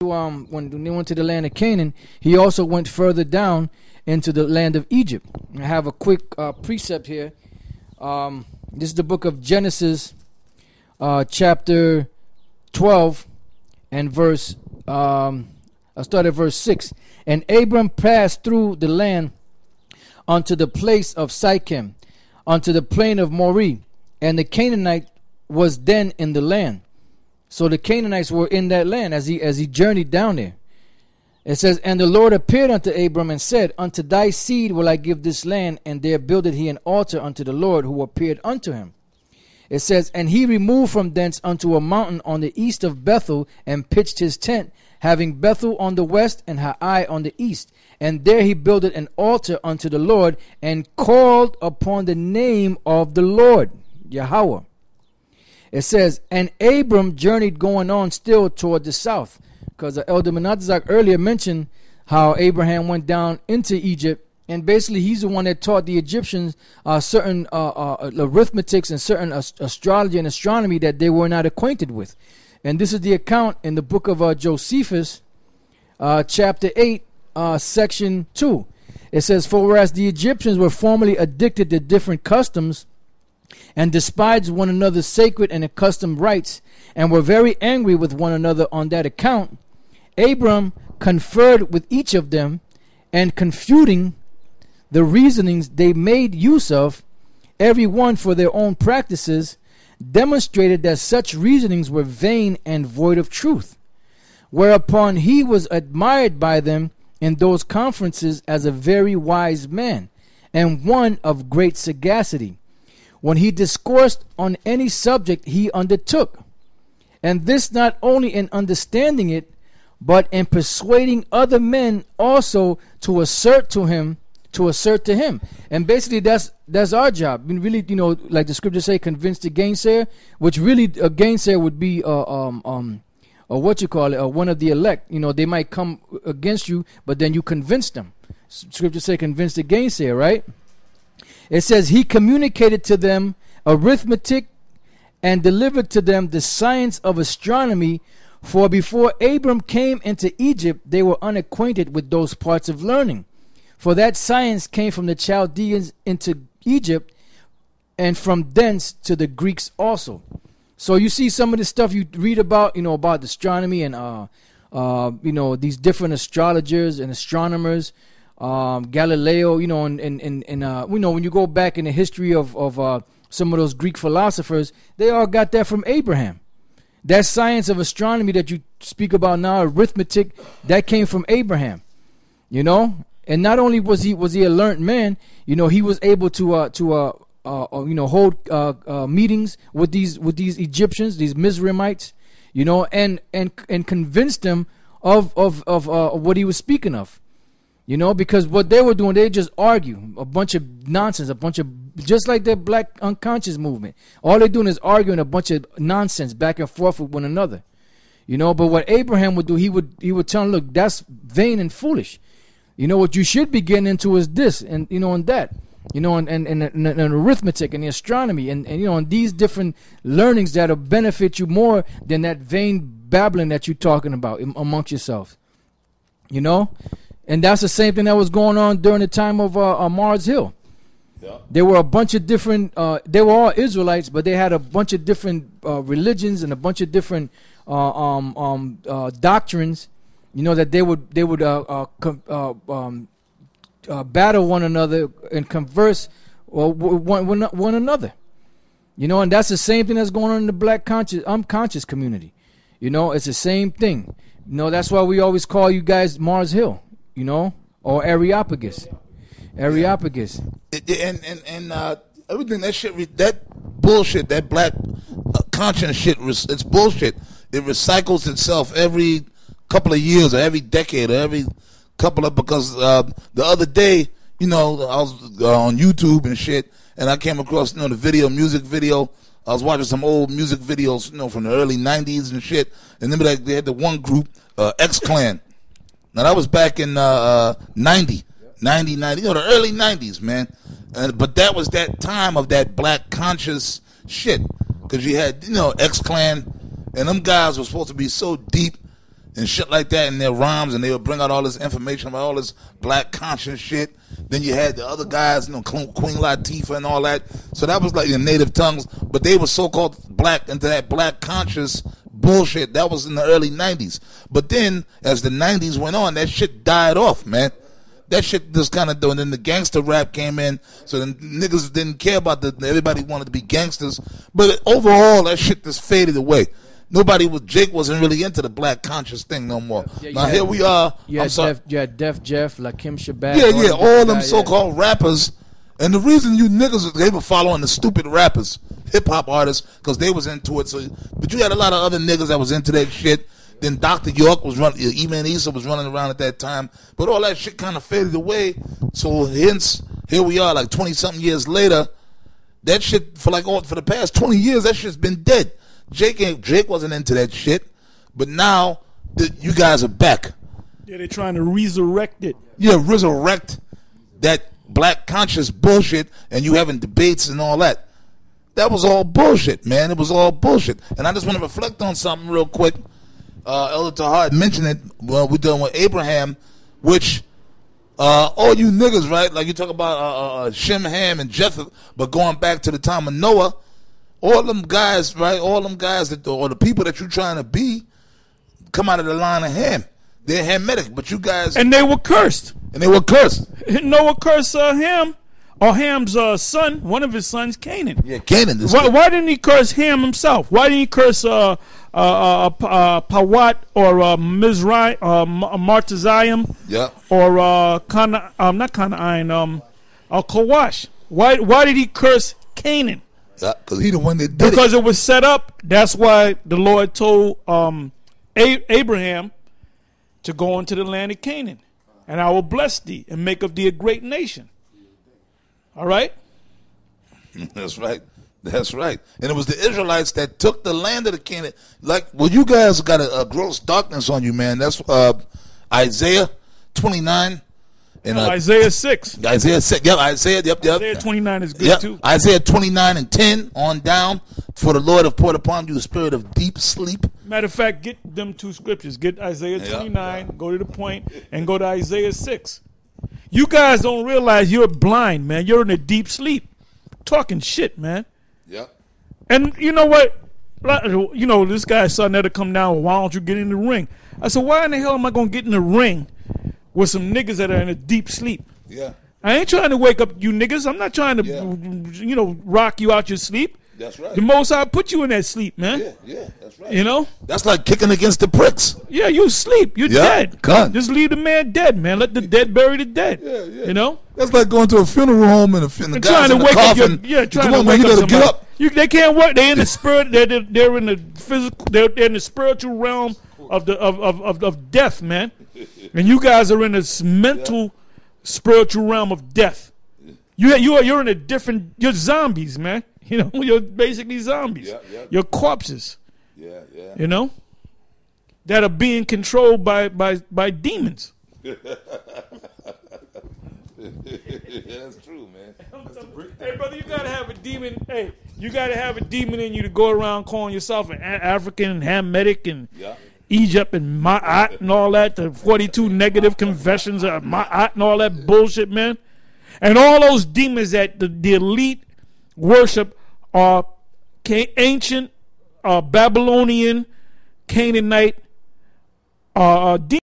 When they went to the land of Canaan, he also went further down into the land of Egypt. I have a quick precept here. This is the book of Genesis, chapter 12, and verse. I start at verse 6. And Abram passed through the land unto the place of Sychem, unto the plain of Moreh, and the Canaanite was then in the land. So the Canaanites were in that land as he journeyed down there. It says, and the Lord appeared unto Abram and said, unto thy seed will I give this land, and there builded he an altar unto the Lord who appeared unto him. It says, and he removed from thence unto a mountain on the east of Bethel, and pitched his tent, having Bethel on the west and Hai on the east. And there he builded an altar unto the Lord, and called upon the name of the Lord, Yahweh. It says, and Abram journeyed going on still toward the south. Because Elder Menachzak earlier mentioned how Abraham went down into Egypt, and basically he's the one that taught the Egyptians certain arithmetics and certain astrology and astronomy that they were not acquainted with. And this is the account in the book of Josephus, chapter 8, section 2. It says, for whereas the Egyptians were formerly addicted to different customs, and despised one another's sacred and accustomed rites, and were very angry with one another on that account, Abram conferred with each of them, and confuting the reasonings they made use of, every one for their own practices, demonstrated that such reasonings were vain and void of truth. Whereupon he was admired by them in those conferences as a very wise man, and one of great sagacity, when he discoursed on any subject he undertook, and this not only in understanding it, but in persuading other men also to assert to him. And basically that's our job. I mean, really, like the scriptures say, convince the gainsayer, which really a gainsayer would be one of the elect. They might come against you, but then you convince them. Scriptures say convince the gainsayer, right? It says he communicated to them arithmetic and delivered to them the science of astronomy, for before Abram came into Egypt, they were unacquainted with those parts of learning. For that science came from the Chaldeans into Egypt, and from thence to the Greeks also. So you see some of the stuff you read about, about astronomy and, these different astrologers and astronomers, Galileo, and when you go back in the history of some of those Greek philosophers, they all got that from Abraham. That science of astronomy that you speak about now, arithmetic, that came from Abraham. And not only was he a learned man, he was able to hold meetings with these Egyptians, these Mizraimites, and convince them of what he was speaking of. Because what they were doing, they just argue a bunch of nonsense, just like the black unconscious movement. All they're doing is arguing a bunch of nonsense back and forth with one another. But what Abraham would do, he would tell them, look, that's vain and foolish. What you should be getting into is this and and that. And arithmetic and the astronomy and these different learnings that'll benefit you more than that vain babbling that you're talking about amongst yourselves. And that's the same thing that was going on during the time of Mars Hill. Yeah. There were a bunch of different, they were all Israelites, but they had a bunch of different religions and a bunch of different doctrines, that they would battle one another and converse one another. And that's the same thing that's going on in the black unconscious community. It's the same thing. That's why we always call you guys Mars Hill. Or Areopagus. Areopagus. And everything, that bullshit, that black conscience shit, it's bullshit. It recycles itself every couple of years or every decade or every couple of, because the other day, I was on YouTube and shit, and I came across, the music video. I was watching some old music videos, from the early 90s and shit. And then they had the one group, X-Clan. Now, that was back in 90, the early 90s, man. But that was that time of that black conscious shit. Because you had, X-Clan, and them guys were supposed to be so deep. and shit like that in their rhymes, and they would bring out all this information about all this black conscious shit. Then you had the other guys, Queen Latifah and all that. So that was like your native tongues, but they were so-called black into that black conscious bullshit. That was in the early 90s. But then, as the 90s went on, that shit died off, man. That shit just kind of doing. Then the gangster rap came in, so then niggas didn't care about everybody wanted to be gangsters. But overall, that shit just faded away. Jake wasn't really into the black conscious thing no more. Now here we are. You had Def Jeff, Lakim Shabazz. Yeah, all them so-called rappers. And the reason you niggas, they were following the stupid rappers, hip-hop artists, because they was into it. So, but you had a lot of other niggas that was into that shit. Then Dr. York was running, Eman Issa was running around at that time. But all that shit kind of faded away. So hence, here we are, like 20-something years later. That shit, for the past 20 years, that shit's been dead. Jake wasn't into that shit, but now you guys are back. Yeah, they're trying to resurrect it. Yeah, resurrect that black conscious bullshit, and you having debates and all that. That was all bullshit, man. It was all bullshit. And I just want to reflect on something real quick. Elder Tahar mentioned it. Well, we're dealing with Abraham, which all you niggas, right? Like you talk about Shem, Ham, and Japheth, but going back to the time of Noah. All them guys, right? All them guys or the people that you're trying to be, come out of the line of Ham. They're Hamitic, but you guys, and they were cursed. Noah cursed Ham, or Ham's son, one of his sons, Canaan. Yeah, Canaan. Why didn't he curse Ham himself? Why didn't he curse Pawat or Mizraim, Martazayim? Yeah. Or not Canaan, Kawash. Why did he curse Canaan? Yeah, because he the one that did because it was set up. That's why the Lord told Abraham to go into the land of Canaan, and I will bless thee and make of thee a great nation. All right? That's right. And it was the Israelites that took the land of the Canaan. You guys got a gross darkness on you, man. That's Isaiah 29. And, Isaiah 6. Isaiah 6. Yep, Isaiah 29 is good too. Isaiah 29 and 10 on down. For the Lord have poured upon you the spirit of deep sleep. Matter of fact, get them two scriptures. Get Isaiah 29, go to the point, and go to Isaiah 6. You guys don't realize you're blind, man. You're in a deep sleep. Talking shit, man. Yep. And you know what? This guy's son had to come down. Why don't you get in the ring? I said, why in the hell am I going to get in the ring with some niggas that are in a deep sleep? Yeah. I ain't trying to wake up you niggas. I'm not trying to, rock you out your sleep. That's right. The Most High put you in that sleep, man. Yeah, that's right. You know? That's like kicking against the pricks. Yeah, you sleep. You're dead. God. Just leave the man dead, man. Let the dead bury the dead. Yeah. You know? That's like going to a funeral home and the guys trying to in the wake coffin. up trying to wake up get up. They can't work. They're in the spirit. They're in the physical. They're in the spiritual realm of death, man. And you guys are in this mental, spiritual realm of death. You're in a different. You're zombies, man. You know, you're basically zombies. Yeah. You're corpses. Yeah. You know, that are being controlled by demons. That's true, man. Hey, brother, you gotta have a demon. Hey, you gotta have a demon in you to go around calling yourself an African and Hamitic and Egypt and Ma'at and all that. The 42 negative confessions of Ma'at and all that bullshit, man. And all those demons that the elite worship are ancient Babylonian, Canaanite demons.